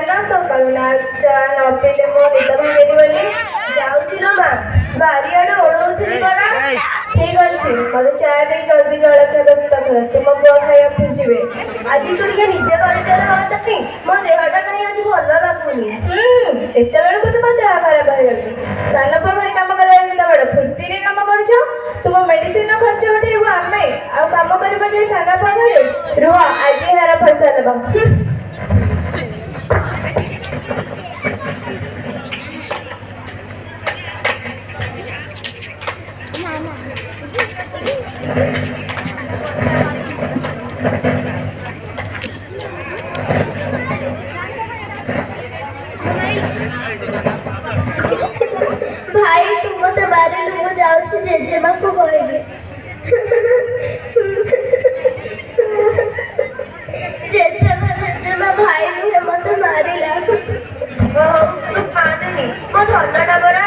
ନା ସକାଳୁ ନା ଚା ନ ପିଇଲେ ମୋ ନିଦ ଭାଙ୍ଗେନି ବୋଲି ଯାଉଛି ଲୋ ମା ବାରିଆଡେ ଓଳଉଥିଲି କଣ। ଠିକ ଅଛି ମତେ ଚା ଦେଇ ଜଲ୍ଦି ଜଳଖିଆ ପ୍ରସ୍ତୁତ କର ତୁମ ପୁଅ ଖାଇ ଅଫିସ ଯିବେ। ଆଜି ତୁ ଟିକେ ନିଜେ କରିଦେଲେ ହଅନ୍ତାନି ମୋ ଦେହଟା କାହିଁ ଆଜି ଭଲ ଲାଗୁନି। ଏତେବେଳକୁ ତୁମ ଦେହ ଖରାପ ହେଇଯାଉଛି। ସାନ ପୁଅ ଘରେ କାମ କରିବା କେତେବେଳେ ଫୁର୍ତ୍ତିରେ କାମ କରୁଛ। ତୁମ ମେଡିସିନ ଖର୍ଚ୍ଚ ଉଠେଇବୁ ଆମେ ଆଉ କାମ କରିବା ଯାଇ ସାନ ପୁଅ ଘରେ ରୁହ ଆଜି ଏହାର ଫସଲ ହବ। ଭାଇ ତୁ ମତେ ମାରିଲୁ ମୁଁ ଯାଉଛି ଜେଜେମାକୁ କହିବି। ଜେଜେମା ଜେଜେମା ଭାଇ ନୁହେଁ ମତେ ମାରିଲା। ତୁ କାନ୍ଦେନି ମୋ ଧନଟା ପରା।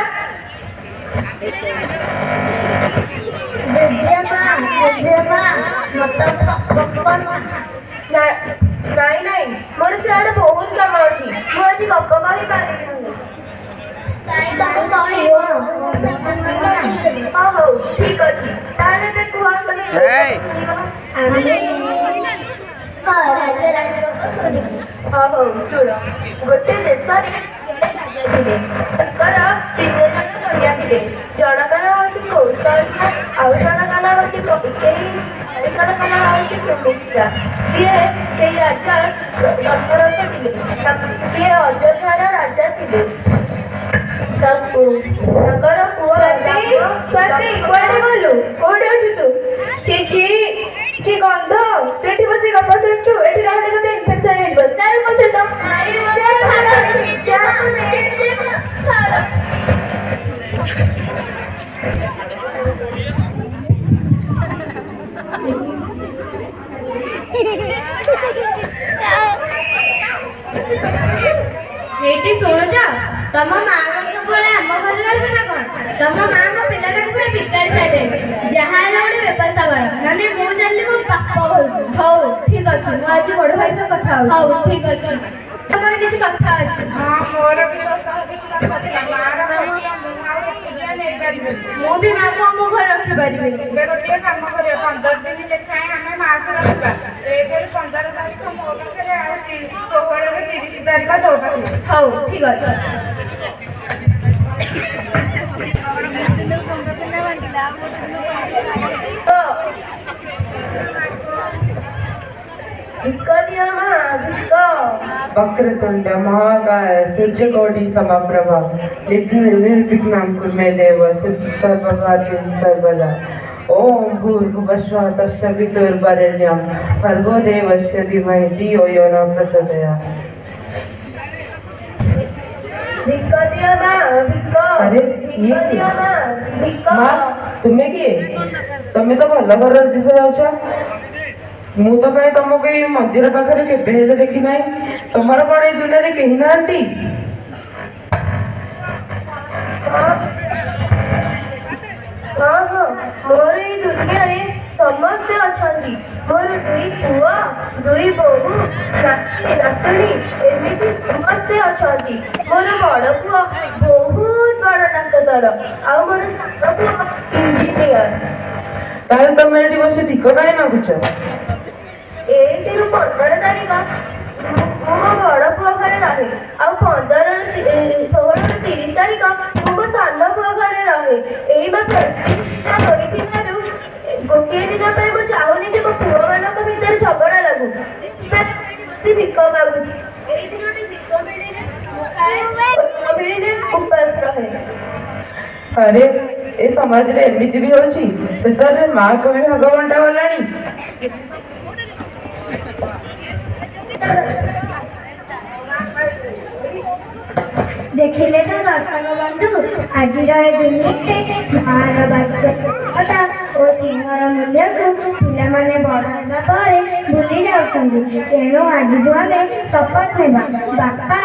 ଜେଜେମା ଜେଜେମା ମତେ ନାଇଁ ନାଇଁ ମୋର ସିଆଡେ ବହୁତ କାମ ଅଛି ମୁଁ ଆଜି ଗପ କହିପାରିବିନି। ହଉ ଠିକ ଅଛି ତାହେଲେ ଏବେ କୁହ ହଉ ଶୁଣ ଗୋଟେ ଦେଶରେ ଥିଲେ ତାଙ୍କର 3 ଜଣ କନ୍ୟା ଥିଲେ। ଜଣଙ୍କ ନାଁ ହଉଛି କୌଶଲ୍ୟା ଆଉ ଜଣଙ୍କ ନାଁ ହଉଛି କୈକେୟୀ ଆଉ ଜଣଙ୍କ ନାଁ ହଉଛି ସୁମିତ୍ରା। ସିଏ ସେଇ ରାଜା ଦଶରଥ ଥିଲେ। ସିଏ ଅଯୋଧ୍ୟାର ରାଜା ଥିଲେ। ତାଙ୍କର ପୁଅ ସ୍ୱାତି କୁଆଡେ ଗଲୁ କୋଉଠି ଅଛୁ ତୁ? ଛି ଛି କି ଗନ୍ଧ ତୁ ଏଠି ବସି ଗପ ଶୁଣୁଛୁ ଏଠି ରହିଲେ ତତେ ଇନଫେକ୍ସନ ହେଇଯିବ। ଚାଲ ମୋ ସହିତ ଏଇଠି ଶୁଣୁଛ ତମ ମା ସବୁବେଳେ ଆମ ଘରେ ରହିବେ ନା କଣ? ତମ ମା ମୋ ପିଲାଟାକୁ ପୁରା ବିଗାଡ଼ି ସାରିଲେଣି। ଯାହା ହେଲେ ଗୋଟେ ବ୍ୟବସ୍ଥା କର ନହେଲେ ମୁଁ ଚାଲିଲି ମୋ ବାପ ଘରକୁ। ହଉ ଠିକ ଅଛି ମୁଁ ଆଜି ବଡ ଭାଇ ସହ କଥା ହଉଛି। ହଉ ଠିକ ଅଛି ତମର କିଛି କଥା ଅଛି? ମୋର ବି କିଛି କଥା ଥିଲା ମାର ମୁଁ ବି ମାକୁ ଆମ ଘରେ ରଖିପାରିବିନି। ଏବେ ଗୋଟିଏ କାମ କରିବା 15 ଦିନ ଲେଖାଏଁ ଆମେ ମାକୁ ରଖିବା। 15 ତାରିଖ ମୋ ପାଖରେ ଆଉ 16ରୁ 30 ତାରିଖ ତୋ ପାଖରେ। ହଉ ଠିକ ଅଛି। वक्रतुंड महाकाय सूर्यकोटि समप्रभ निर्विघ्नं कुरु मे देव सर्वकार्येषु सर्वदा। ओम भूर्भुवस्सुः तस्य वितुर्वरेण्यं भर्गो देवस्य धीमहि धियो यो न प्रचोदयात्। अरे ये माँ तुम्हें किए तमें तो भल घर दिश जाऊच मु तो कहीं तुमको ये मंदिर पाखे के देखी ना तुमर कौन ये दुनिया रे कहीं ना मोर ये दुनिया रे समस्ते अछंती। मोर 2 पुआ 2 बोहू नाती नातुणी एमिति समस्ते अछंती। मोर बड़ पुआ बहुत बड़ डाक्टर आ मोर सान पुआ इंजीनियर। ताहले तुम एठी बसे ठीक काहे मागुछ? 15 तारिख मो बड़ पुआ घरे रहे आ 16ରୁ 30 तारिख मो सान पुआ घरे रहे। एई मास गोटे दिन पर मुझे चाहूनी कि पुआ मान भितर झगड़ा लगू से भिक मागुची। मिले उपास रहे। अरे ए समाज रे एमिति भी होची शेषरे माँ को भी भाग बंटा गलानी। देखिले तो दर्शक बंधु आज दुनिया मार बास्यता और सिंहर मूल्य को पिला माने बड़ होगा पर भूली जाउछंदी। तेणु आज आमे शपथ नेबा बापा